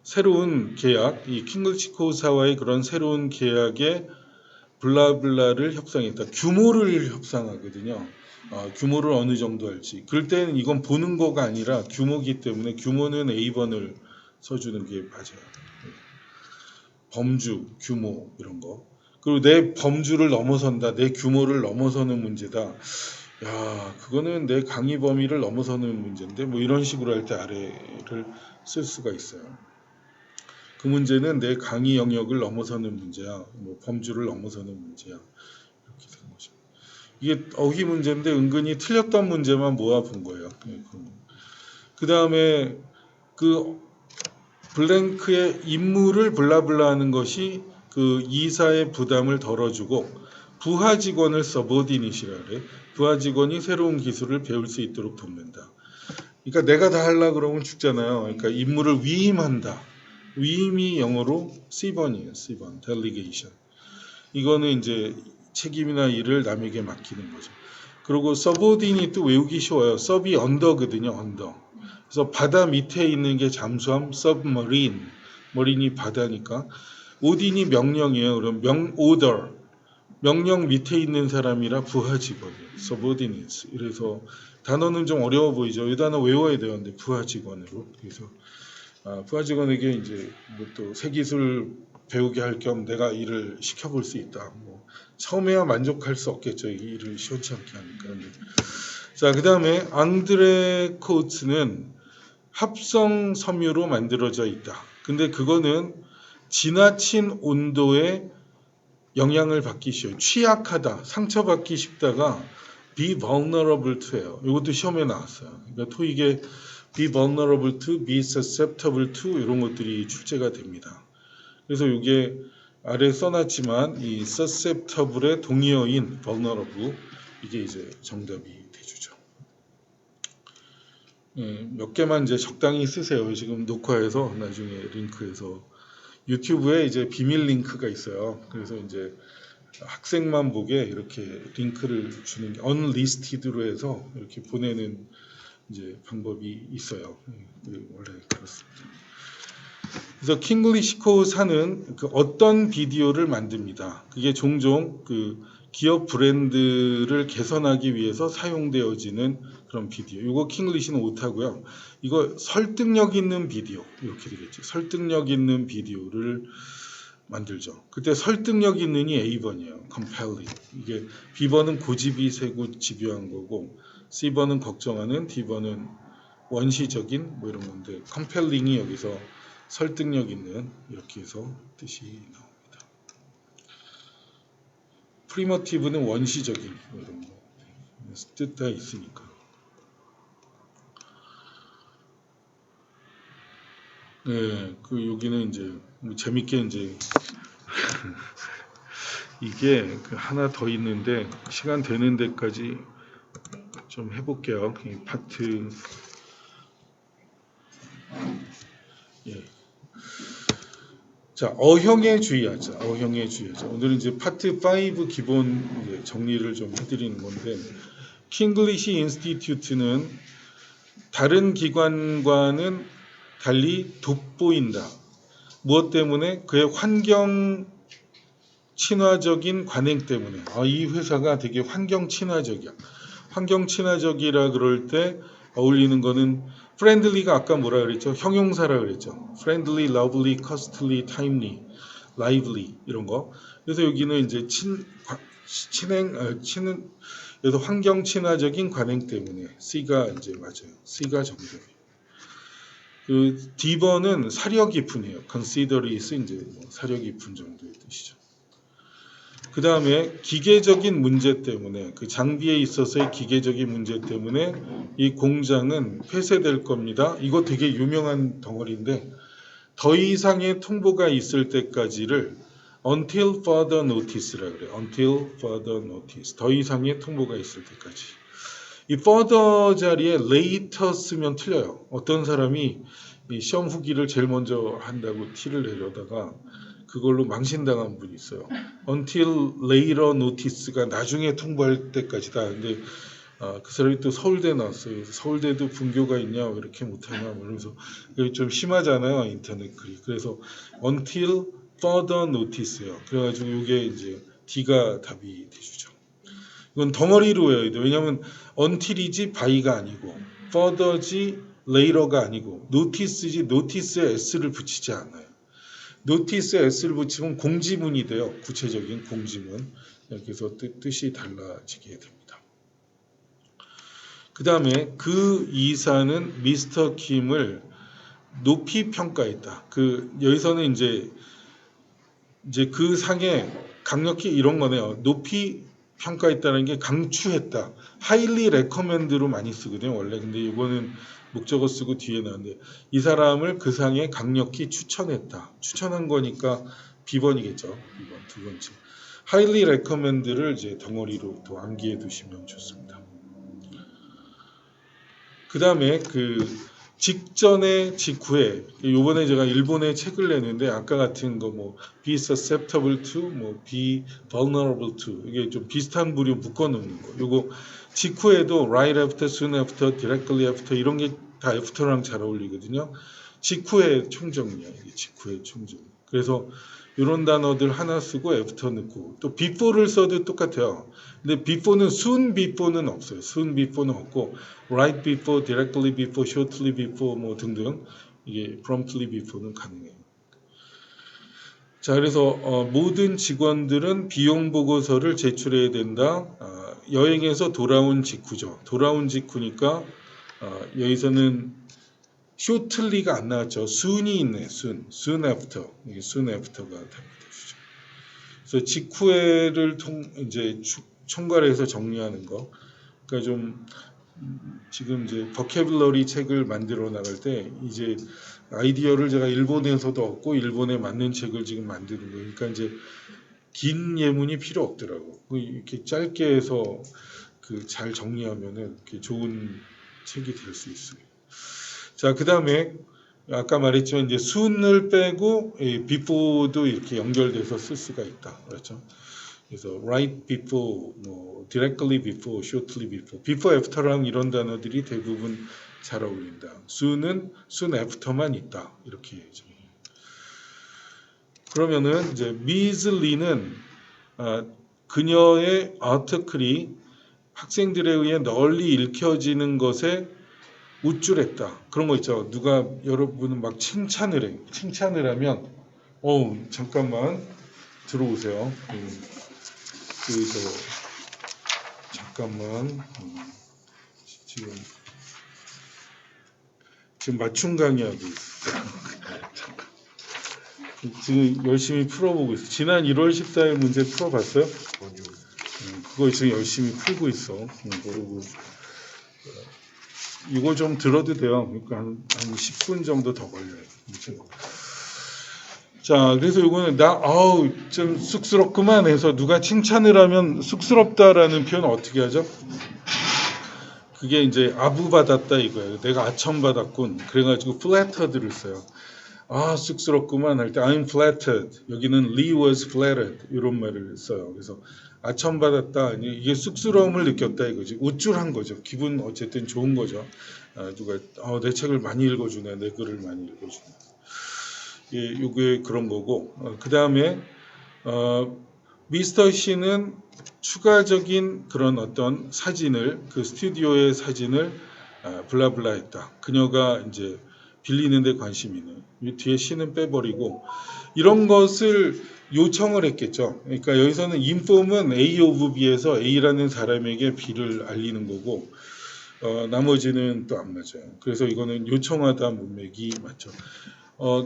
새로운 계약, 이 킹글치코사와의 그런 새로운 계약에 블라블라를 협상했다. 규모를 협상하거든요. 규모를 어느 정도 할지. 그럴 때는 이건 보는 거가 아니라 규모기 때문에 규모는 A번을 써주는 게 맞아요. 범주, 규모 이런 거. 그리고 내 범주를 넘어선다, 내 규모를 넘어서는 문제다. 야, 그거는 내 강의 범위를 넘어서는 문제인데 뭐 이런 식으로 할 때 아래를 쓸 수가 있어요. 그 문제는 내 강의 영역을 넘어서는 문제야. 뭐 범주를 넘어서는 문제야. 이렇게 되는 거죠. 이게 어휘 문제인데 은근히 틀렸던 문제만 모아본 거예요. 그 다음에 그 블랭크의 임무를 블라블라 하는 것이 그 이사의 부담을 덜어주고 부하 직원을 서버디닛이라 그래. 부하 직원이 새로운 기술을 배울 수 있도록 돕는다. 그러니까 내가 다 하려 그러면 죽잖아요. 그러니까 임무를 위임한다. 위임이 영어로 C번이에요. C번, delegation. 이거는 이제 책임이나 일을 남에게 맡기는 거죠. 그리고 서버디닛도 외우기 쉬워요. 서비 언더거든요. 언더. 그래서 바다 밑에 있는 게 잠수함, submarine. 머린이 바다니까. 오딘이 명령이에요. 그럼 order. 명령 밑에 있는 사람이라 부하 직원이에요. subordinates. 그래서 단어는 좀 어려워 보이죠. 이 단어 외워야 돼요. 근데 부하 직원으로. 그래서 부하 직원에게 이제 뭐 또 새 기술 배우게 할 겸 내가 일을 시켜볼 수 있다. 뭐 처음에야 만족할 수 없겠죠. 이 일을 시원치 않게 하니까. 근데 자, 그 다음에 앙드레 코츠는 합성 섬유로 만들어져 있다. 근데 그거는 지나친 온도에 영향을 받기 쉬워요. 취약하다, 상처받기 쉽다가 be vulnerable to예요. 이것도 시험에 나왔어요. 그러니까 토익에 be vulnerable to, be susceptible to 이런 것들이 출제가 됩니다. 그래서 이게 아래 써놨지만 이 susceptible의 동의어인 vulnerable 이게 이제 정답이 되주죠. 몇 개만 이제 적당히 쓰세요. 지금 녹화해서 나중에 링크해서 유튜브에 이제 비밀 링크가 있어요. 그래서 이제 학생만 보게 이렇게 링크를 주는 게 unlisted로 해서 이렇게 보내는 이제 방법이 있어요. 원래 그렇습니다. 그래서 킹글리시 코사는 그 어떤 비디오를 만듭니다. 그게 종종 그 기업 브랜드를 개선하기 위해서 사용되어지는 그런 비디오. 이거 킹글리시는 못하고요. 이거 설득력 있는 비디오 이렇게 되겠죠. 설득력 있는 비디오를 만들죠. 그때 설득력 있는이 A번이에요. compelling. 이게 B번은 고집이 세고 집요한 거고 C번은 걱정하는, D번은 원시적인 뭐 이런 건데 compelling이 여기서 설득력 있는 이렇게 해서 뜻이 나옵니다. primitive는 원시적인 뭐 이런 거 뜻 다 있으니까. 네, 그 여기는 이제 뭐 재밌게 이제 이게 그 하나 더 있는데 시간 되는 데까지 좀 해볼게요. 이 파트 예. 자, 어형에 주의하자. 어형에 주의하자. 오늘은 이제 파트 5 기본 이제 정리를 좀 해드리는 건데, 킹글리시 인스티튜트는 다른 기관과는 달리 돋보인다. 무엇 때문에? 그의 환경 친화적인 관행 때문에. 이 회사가 되게 환경 친화적이야. 환경 친화적이라 그럴 때 어울리는 거는 friendly가 아까 뭐라 그랬죠? 형용사라 그랬죠. friendly, lovely, costly, timely, lively 이런 거. 그래서 여기는 이제 그래서 환경 친화적인 관행 때문에 C가 이제 맞아요. C가 정답이에요. 그 D번은 사려 깊은이에요. considerate 이제 뭐 사려 깊은 정도의 뜻이죠. 그 다음에 기계적인 문제 때문에 그 장비에 있어서의 기계적인 문제 때문에 이 공장은 폐쇄될 겁니다. 이거 되게 유명한 덩어리인데 더 이상의 통보가 있을 때까지를 until further notice라 그래요. until further notice. 더 이상의 통보가 있을 때까지. 이 further 자리에 later 쓰면 틀려요. 어떤 사람이 이 시험 후기를 제일 먼저 한다고 티를 내려다가 그걸로 망신당한 분이 있어요. until later notice가 나중에 통보할 때까지다. 근데 그 사람이 또 서울대 나왔어요. 서울대도 분교가 있냐 왜 이렇게 못하냐 그러면서 좀 심하잖아요. 인터넷 글이. 그래서 until further notice예요. 그래가지고 이게 이제 D가 답이 되주죠. 이건 덩어리로 외워야 돼요. 왜냐하면 until이지 by가 아니고 further지 later가 아니고 notice지 notice에 s를 붙이지 않아요. 노티스에 S를 붙이면 공지문이 돼요. 구체적인 공지문. 그래서 뜻이 달라지게 됩니다. 그 다음에 그 이사는 미스터 킴을 높이 평가했다. 여기서는 이제 그 상에 강력히 이런 거네요. 높이 평가했다는 게 강추했다. highly recommend로 많이 쓰거든요, 원래. 근데 이거는 목적어 쓰고 뒤에 나왔는데 이 사람을 그 상에 강력히 추천했다. 추천한 거니까 B번이겠죠. B번 두 번째. highly recommend를 이제 덩어리로 또 암기해 두시면 좋습니다. 그 다음에 그 직전에 직후에 요번에 제가 일본에 책을 내는데 아까 같은 거 뭐 be susceptible to 뭐 be vulnerable to 이게 좀 비슷한 부류 묶어 놓는 거. 요거 직후에도 right after, soon after, directly after 이런 게 다 after랑 잘 어울리거든요. 직후의 총정리야. 이게 직후의 총정. 그래서 이런 단어들 하나 쓰고 after 넣고 또 before를 써도 똑같아요. 근데 before는 soon before는 없어요. soon before는 없고 right before, directly before, shortly before 뭐 등등 이게 promptly before는 가능해요. 자, 그래서 모든 직원들은 비용 보고서를 제출해야 된다. 여행에서 돌아온 직후죠. 돌아온 직후니까 여기서는 shortly가 안 나왔죠. soon이 있네. soon after. 이게 soon after가 됩니다. 그래서 직후에를 이제 총괄해서 정리하는 거. 그러니까 좀 지금 이제 버캐블러리 책을 만들어 나갈 때 이제 아이디어를 제가 일본에서도 얻고 일본에 맞는 책을 지금 만드는 거예요. 그러니까 이제 긴 예문이 필요 없더라고. 이렇게 짧게 해서 그 잘 정리하면은 이렇게 좋은 책이 될 수 있어요. 자, 그 다음에 아까 말했지만 이제 soon을 빼고 before도 이렇게 연결돼서 쓸 수가 있다. 그렇죠? 그래서 right before, 뭐 directly before, shortly before, before after랑 이런 단어들이 대부분 잘 어울린다. soon은 soon after만 있다. 이렇게 해야죠. 그러면은 이제 Ms. Lee는 그녀의 아티클이 학생들에 의해 널리 읽혀지는 것에 우쭐했다. 그런 거 있죠. 누가 여러분은 막 칭찬을 해. 칭찬을 하면 잠깐만 들어오세요. 잠깐만 지금 맞춤 강의하고 있어요. 지금 열심히 풀어보고 있어. 지난 1월 14일 문제 풀어봤어요? 그거 지금 열심히 풀고 있어. 모르고 이거 좀 들어도 돼요. 그러니까 한 10분 정도 더 걸려요. 자, 그래서 이거는 좀 쑥스럽구만 해서 누가 칭찬을 하면 쑥스럽다라는 표현 어떻게 하죠? 그게 이제 아부받았다 이거예요. 내가 아첨받았군. 그래가지고 flattered를 써요. 쑥스럽구만 할 때 I'm flattered. 여기는 Lee was flattered. 이런 말을 써요. 그래서 아첨받았다. 이게 쑥스러움을 느꼈다 이거지. 우쭐한 거죠. 기분 어쨌든 좋은 거죠. 누가 내 책을 많이 읽어주네. 내 글을 많이 읽어주네. 요게 그런 거고. 그 다음에 미스터 씨는 추가적인 그런 어떤 사진을 그 스튜디오의 사진을 블라블라 했다. 그녀가 이제 빌리는 데 관심이 있는. 이 뒤에 씨는 빼버리고 이런 것을 요청을 했겠죠. 그러니까 여기서는 inform은 A of B에서 A라는 사람에게 B를 알리는 거고 나머지는 또 안 맞아요. 그래서 이거는 요청하다 문맥이 맞죠.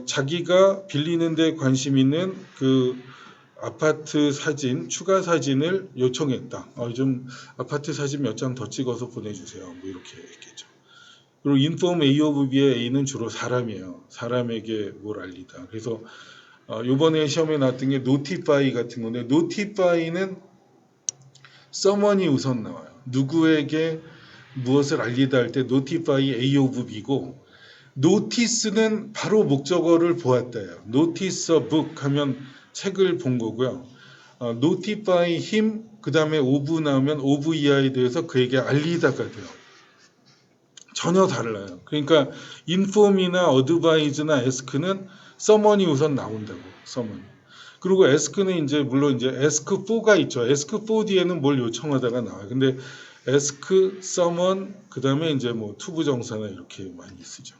자기가 빌리는 데 관심 있는 그 아파트 사진, 추가 사진을 요청했다. 좀 아파트 사진 몇 장 더 찍어서 보내주세요. 뭐 이렇게 했겠죠. 그리고 inform A of B의 A는 주로 사람이에요. 사람에게 뭘 알리다. 그래서 이번에 시험에 나왔던 게 notify 같은 건데 notify는 someone이 우선 나와요. 누구에게 무엇을 알리다 할 때 notify A of B고 notice는 바로 목적어를 보았다예요. notice a book 하면 책을 본 거고요. notify him 그 다음에 of 나오면 of 이하에 대해서 그에게 알리다가 돼요. 전혀 달라요. 그러니까 inform이나 advise나 ask는 someone이 우선 나온다고. someone. 그리고 ask는 이제 물론 이제 ask for가 있죠. ask for 뒤에는 뭘 요청하다가 나와요. 근데 ask someone 그 다음에 이제 뭐 투부정사나 이렇게 많이 쓰죠.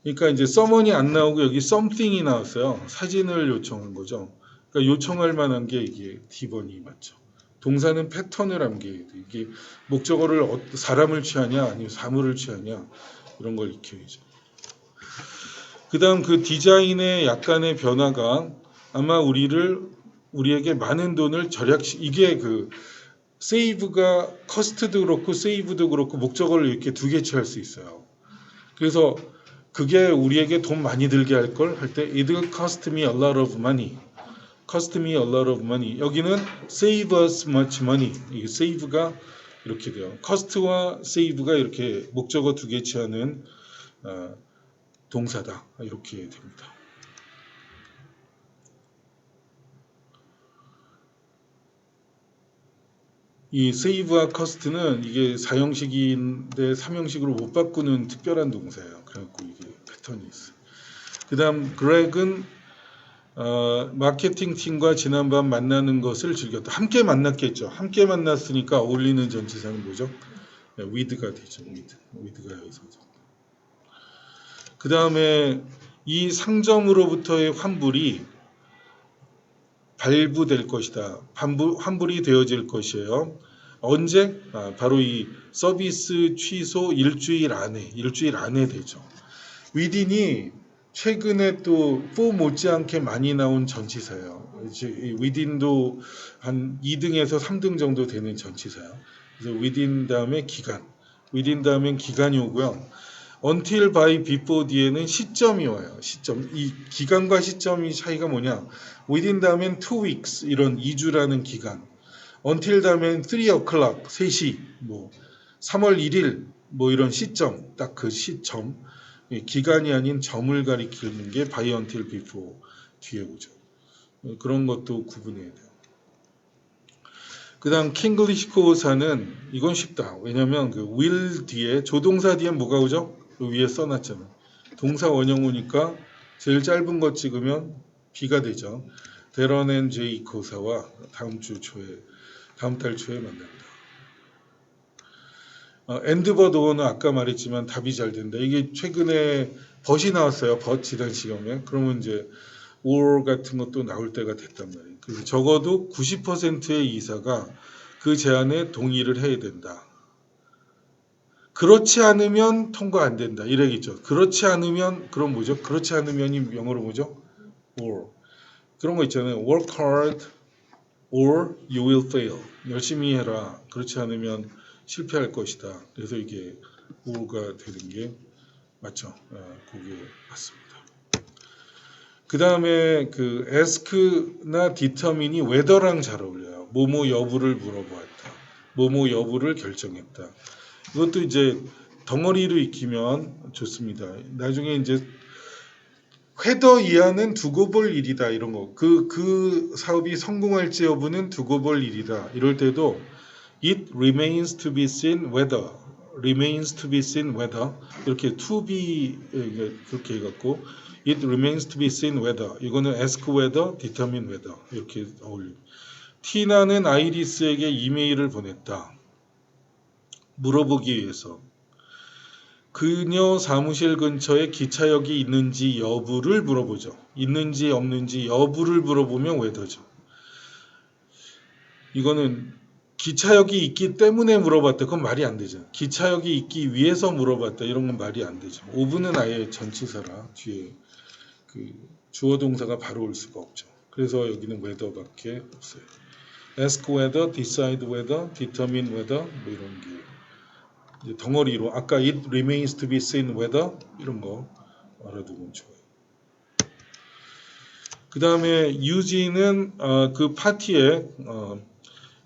그러니까 이제 someone이 안 나오고 여기 something이 나왔어요. 사진을 요청한 거죠. 그러니까 요청할 만한 게 이게 D번이 맞죠. 동사는 패턴을 암기해야 돼. 이게 목적어를 사람을 취하냐 아니면 사물을 취하냐 이런 걸 익혀야죠. 그 다음 그 디자인의 약간의 변화가 아마 우리에게 많은 돈을 이게 그 save가 cost도 그렇고 save도 그렇고 목적어를 이렇게 두 개 취할 수 있어요. 그래서 그게 우리에게 돈 많이 들게 할 걸 할 때 it will cost me a lot of money. cost me a lot of money. 여기는 save us much money. 이 save가 이렇게 돼요. cost와 save가 이렇게 목적어 두 개 취하는 동사다. 이렇게 됩니다. 이 save와 cost는 이게 4형식인데 3형식으로 못 바꾸는 특별한 동사예요. 그래갖고 이게 패턴이 있어요. 그 다음 그렉은 마케팅 팀과 지난밤 만나는 것을 즐겼다. 함께 만났겠죠. 함께 만났으니까 어울리는 전치사는 뭐죠? 네, with가 되죠. with가 여기서. 그 다음에 이 상점으로부터의 환불이 발부될 것이다. 환불이 되어질 것이에요. 언제? 바로 이 서비스 취소 일주일 안에 되죠. within이 최근에 또 for 못지않게 많이 나온 전치사예요. within도 한 2등에서 3등 정도 되는 전치사예요. 그래서 within 다음에 기간, within 다음엔 기간이 오고요. until, by, before 뒤에는 시점이 와요. 시점. 이 기간과 시점이 차이가 뭐냐? within 다음엔 2 weeks 이런 2주라는 기간. until 다음엔 3 o'clock 3시 뭐 3월 1일 뭐 이런 시점 딱 그 시점. 기간이 아닌 점을 가리키는 게 by, until, before 뒤에 오죠. 그런 것도 구분해야 돼요. 그 다음 킹글리시 코어사는 이건 쉽다. 왜냐면 그 will 뒤에 조동사 뒤에 뭐가 오죠? 그 위에 써놨잖아요. 동사 원형 오니까 제일 짧은 거 찍으면 B가 되죠. 데런 앤 제이 코사와 다음 달 초에 만납니다. 엔드버드 오어는 아까 말했지만 답이 잘 된다. 이게 최근에 벗이 나왔어요. 벗 지난 시험에. 그러면 이제 or 같은 것도 나올 때가 됐단 말이에요. 그래서 적어도 90%의 이사가 그 제안에 동의를 해야 된다. 그렇지 않으면 통과 안 된다. 이 얘기죠. 그렇지 않으면 그럼 뭐죠? 그렇지 않으면이 영어로 뭐죠? or. 그런 거 있잖아요. work hard or you will fail. 열심히 해라. 그렇지 않으면 실패할 것이다. 그래서 이게 or가 되는 게 맞죠. 그게 맞습니다. 그 다음에 그 ask나 determine이 whether랑 잘 어울려요. 뭐뭐 여부를 물어보았다. 뭐뭐 여부를 결정했다. 이것도 이제 덩어리로 익히면 좋습니다. 나중에 이제 whether 이하는 두고 볼 일이다 이런 거. 그 사업이 성공할지 여부는 두고 볼 일이다. 이럴 때도 it remains to be seen whether 이렇게 to be 그렇게 해갖고 it remains to be seen whether 이거는 ask whether, determine whether 이렇게 어울립니다. 티나는 아이리스에게 이메일을 보냈다. 물어보기 위해서. 그녀 사무실 근처에 기차역이 있는지 여부를 물어보죠. 있는지 없는지 여부를 물어보면 whether죠. 이거는 기차역이 있기 때문에 물어봤다. 그건 말이 안 되죠. 기차역이 있기 위해서 물어봤다. 이런 건 말이 안 되죠. 오브는 아예 전치사라 뒤에 그 주어 동사가 바로 올 수가 없죠. 그래서 여기는 whether밖에 없어요. ask whether, decide whether, determine whether 뭐 이런 게 이제 덩어리로 아까 it remains to be seen whether 이런 거 알아두면 좋아요. 그 다음에 유진은 그 파티에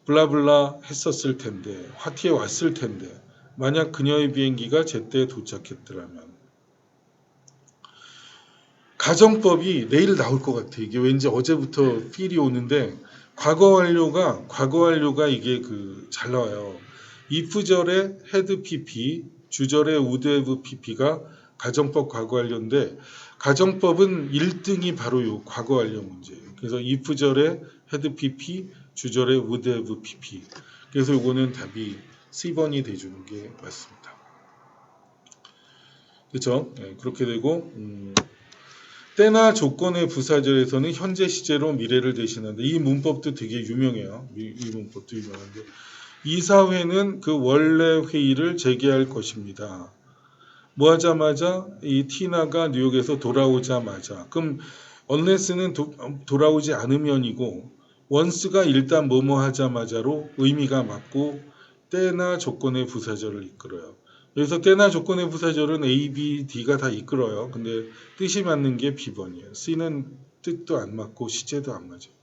블라블라 했었을 텐데 파티에 왔을 텐데 만약 그녀의 비행기가 제때 도착했더라면 가정법이 내일 나올 것 같아. 이게 왠지 어제부터 필이 오는데 과거 완료가 이게 잘 나와요. if절에 had pp, 주절에 would have pp가 가정법 과거 완료인데 가정법은 1등이 바로 요 과거 완료 문제예요. 그래서 if절에 had pp, 주절에 would have pp. 그래서 요거는 답이 C번이 돼주는 게 맞습니다. 그렇죠? 네, 그렇게 되고 때나 조건의 부사절에서는 현재 시제로 미래를 대신한다. 이 문법도 되게 유명해요. 이 문법도 유명한데 이사회는 그 원래 회의를 재개할 것입니다. 뭐 하자마자 이 티나가 뉴욕에서 돌아오자마자 그럼 unless는 돌아오지 않으면이고 once가 일단 뭐뭐 하자마자로 의미가 맞고 때나 조건의 부사절을 이끌어요. 여기서 때나 조건의 부사절은 A, B, D가 다 이끌어요. 근데 뜻이 맞는 게 B번이에요. C는 뜻도 안 맞고 시제도 안 맞아요.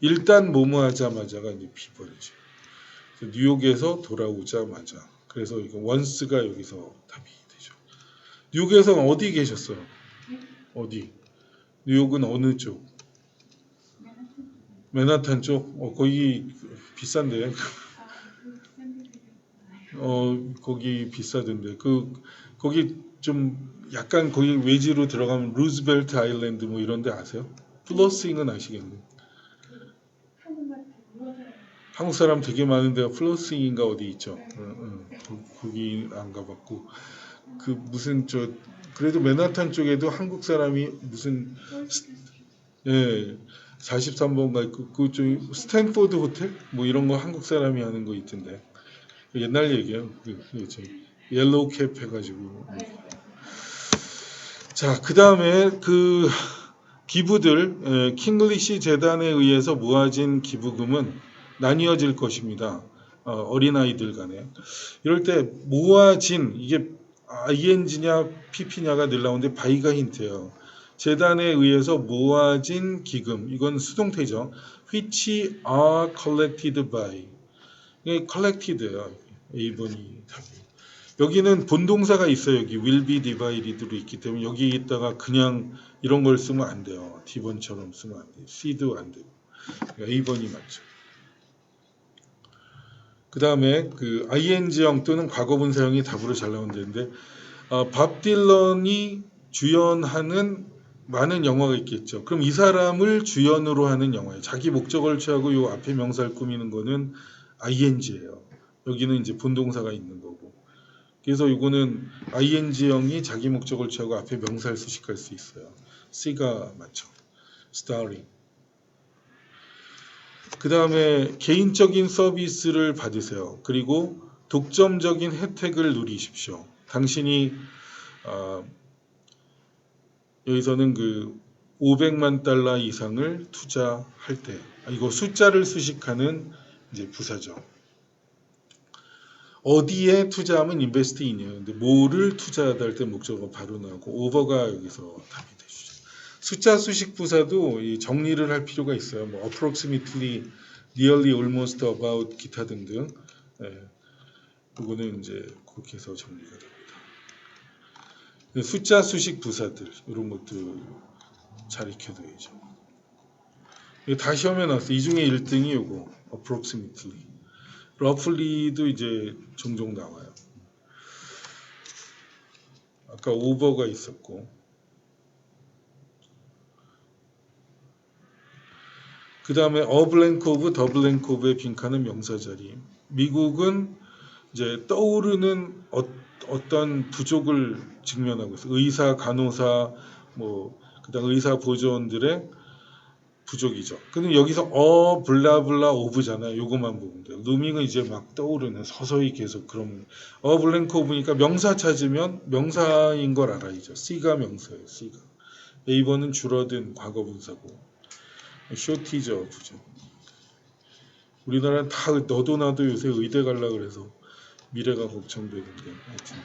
일단 뭐뭐 하자마자가 이제 B번이죠. 뉴욕에서 돌아오자마자. 그래서 이거 once가 여기서 답이 되죠. 뉴욕에서 어디 계셨어요? 어디? 뉴욕은 어느 쪽? 맨하탄 쪽? 거기 비싼데. 거기 비싸던데. 거기 좀 약간 거기 외지로 들어가면 루즈벨트 아일랜드 뭐 이런 데 아세요? 플러싱은 아시겠네. 한국 사람 되게 많은 데가 플러싱인가 어디 있죠. 거기 안 가봤고. 그 무슨 그래도 맨하탄 쪽에도 한국 사람이 무슨 43번가 있고 그좀 스탠포드 호텔 뭐 이런 거 한국 사람이 하는 거 있던데. 옛날 얘기예요. 옐로우 캡 해가지고. 자, 그 다음에 그 기부들, 킹글리시 재단에 의해서 모아진 기부금은 나뉘어질 것입니다. 어린아이들 간에. 이럴 때 모아진, 이게 ing냐 pp냐가 늘 나오는데 바이가 힌트예요. 재단에 의해서 모아진 기금, 이건 수동태죠. which are collected by. 이게 collected예요. A번이 답이. 여기는 본동사가 있어요. 여기 will be divided로 있기 때문에 여기 있다가 그냥 이런 걸 쓰면 안 돼요. D번처럼 쓰면 안 돼요. C도 안 되고. A번이 맞죠. 그 다음에 그 ing형 또는 과거분 사용이 답으로 잘 나온다는데 밥 딜런이 주연하는 많은 영화가 있겠죠. 그럼 이 사람을 주연으로 하는 영화예요. 자기 목적을 취하고 요 앞에 명사를 꾸미는 거는 ing예요. 여기는 이제 본동사가 있는 거고. 그래서 이거는 ing형이 자기 목적을 취하고 앞에 명사를 수식할 수 있어요. C가 맞죠. starring. 그 다음에 개인적인 서비스를 받으세요. 그리고 독점적인 혜택을 누리십시오. 당신이 여기서는 그 500만 달러 이상을 투자할 때 이거 숫자를 수식하는 이제 부사죠. 어디에 투자하면 invest인이에요. 근데 뭐를 투자하다 할 때 목적어가 바로 나오고 오버가 여기서 답이 되죠. 숫자 수식 부사도 이 정리를 할 필요가 있어요. 뭐 approximately, nearly, almost, about 기타 등등. 이거는 이제 그렇게 해서 정리가 됩니다. 숫자 수식 부사들 이런 것들 잘 익혀둬야죠. 이거 다 시험에 나왔어요. 이 중에 1등이 이거 approximately. roughly도 이제 종종 나와요. 아까 over가 있었고 그 다음에 a blank of, the blank of의 빈칸은 명사 자리. 미국은 이제 떠오르는 어떤 부족을 직면하고 있어요. 의사, 간호사, 뭐 그다음 의사 보조원들의 부족이죠. 근데 여기서 블라블라 오브잖아요. 요것만 보면 돼요. 루밍은 이제 막 떠오르는 서서히 계속 그럼 블랭크 오브니까 명사 찾으면 명사인 걸 알아야죠. C가 명사예요. C가. A번은 줄어든 과거분사고 쇼티저 오브죠. 우리나라는 다 너도 나도 요새 의대 갈라 그래서 미래가 걱정되는데 하여튼.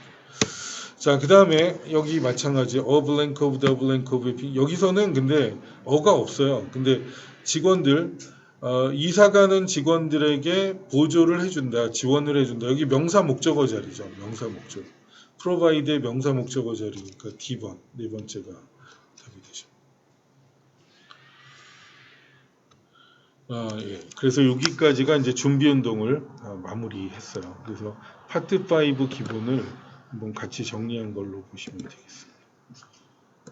자, 그 다음에 여기 마찬가지 a blank of, the blank of 여기서는 근데 어가 없어요. 근데 직원들 이사 가는 직원들에게 보조를 해준다, 지원을 해준다. 여기 명사 목적어 자리죠. 명사 목적어. provide의 명사 목적어 자리니까 D번 네 번째가 답이 되죠. 예. 그래서 여기까지가 이제 준비 운동을 마무리했어요. 그래서 파트 5 기본을 한번 같이 정리한 걸로 보시면 되겠습니다.